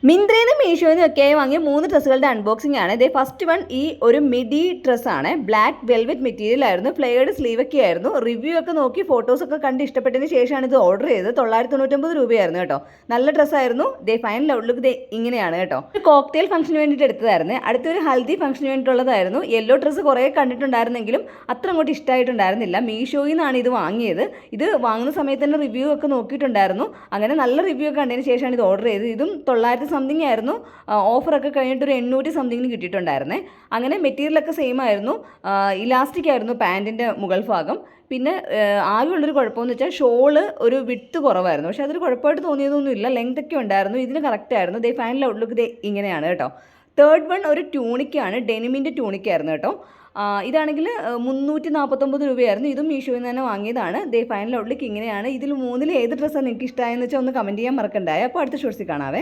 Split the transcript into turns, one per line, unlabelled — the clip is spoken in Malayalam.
മിന്ത്രയിൽ നിന്ന് മീഷോയിൽ നിന്നൊക്കെയായി വാങ്ങിയ 3 ഡ്രസ്സുകളുടെ അൺബോക്സിംഗ് ആണ്. ഇതേ ഫസ്റ്റ് വൺ ഈ ഒരു മിഡി ഡ്രസ്സാണ്. ബ്ലാക്ക് വെൽവെറ്റ് മെറ്റീരിയൽ ആയിരുന്നു, ഫ്ലെയർഡ് സ്ലീവ് ഒക്കെ ആയിരുന്നു. റിവ്യൂ ഒക്കെ നോക്കി ഫോട്ടോസൊക്കെ കണ്ട് ഇഷ്ടപ്പെട്ടതിന് ശേഷമാണ് ഇത് ഓർഡർ ചെയ്തത്. 999 രൂപയായിരുന്നു കേട്ടോ. നല്ല ഡ്രസ്സായിരുന്നു. ദേ ഫൈനൽ ഔട്ട്ലുക്ക് ദേ ഇങ്ങനെയാണ് കേട്ടോ. ഒരു കോക്ടെയിൽ ഫംഗ്ഷന് വേണ്ടിയിട്ട് എടുത്തതായിരുന്നു. അടുത്തൊരു ഹൽദി ഫംഗ്ഷന് വേണ്ടിയിട്ടുള്ളതായിരുന്നു. യെല്ലോ ഡ്രസ്സ് കുറേ കണ്ടിട്ടുണ്ടായിരുന്നെങ്കിലും അത്ര അങ്ങോട്ട് ഇഷ്ടമായിട്ടുണ്ടായിരുന്നില്ല. മീഷോയിൽ നിന്നാണ് ഇത് വാങ്ങിയത്. ഇത് വാങ്ങുന്ന സമയത്ത് തന്നെ റിവ്യൂ ഒക്കെ നോക്കിയിട്ടുണ്ടായിരുന്നു. അങ്ങനെ നല്ല റിവ്യൂ ഒക്കെ കണ്ടതിന് ശേഷമാണ് ഇത് ഓർഡർ ചെയ്തത്. ഇതും 900 സംതിങ് ആയിരുന്നു. ഓഫറൊക്കെ കഴിഞ്ഞിട്ട് ഒരു 800 സംതിങ്ങിന് കിട്ടിയിട്ടുണ്ടായിരുന്നേ. അങ്ങനെ മെറ്റീരിയലൊക്കെ സെയിം ആയിരുന്നു. ഇലാസ്റ്റിക് ആയിരുന്നു പാൻറ്റിൻ്റെ മുകൾ ഭാഗം. പിന്നെ ആകെയുള്ളൊരു കുഴപ്പമെന്ന് വെച്ചാൽ ഷോള് ഒരു വിട്ട് കുറവായിരുന്നു. പക്ഷേ അതൊരു കുഴപ്പമായിട്ട് തോന്നിയതൊന്നുമില്ല. ലെങ്ത് ഒക്കെ ഉണ്ടായിരുന്നു. ഇതിന് കറക്റ്റ് ആയിരുന്നു. ദേ ഫൈനൽ ഔട്ട്ലുക്ക് ദേ ഇങ്ങനെയാണ് കേട്ടോ. തേർഡ് വൺ ഒരു ട്യൂണിക്കാണ്. ഡെനിമിൻ്റെ ട്യൂണിക്കായിരുന്നു കേട്ടോ. ഇതാണെങ്കിൽ 349 രൂപയായിരുന്നു. ഇതും മീഷോയിൽ നിന്ന് തന്നെ വാങ്ങിയതാണ്. ദേ ഫൈനൽ ഔട്ട്ലുക്ക് ഇങ്ങനെയാണ്. ഇതിൽ മൂന്നിൽ ഏത് ഡ്രസ്സാണ് നിങ്ങൾക്ക് ഇഷ്ടമായെന്ന് വെച്ചാൽ ഒന്ന് കമൻറ്റ് ചെയ്യാൻ മറക്കണ്ടായി. അപ്പോൾ അടുത്ത ഷോർട്സിൽ കാണാവേ.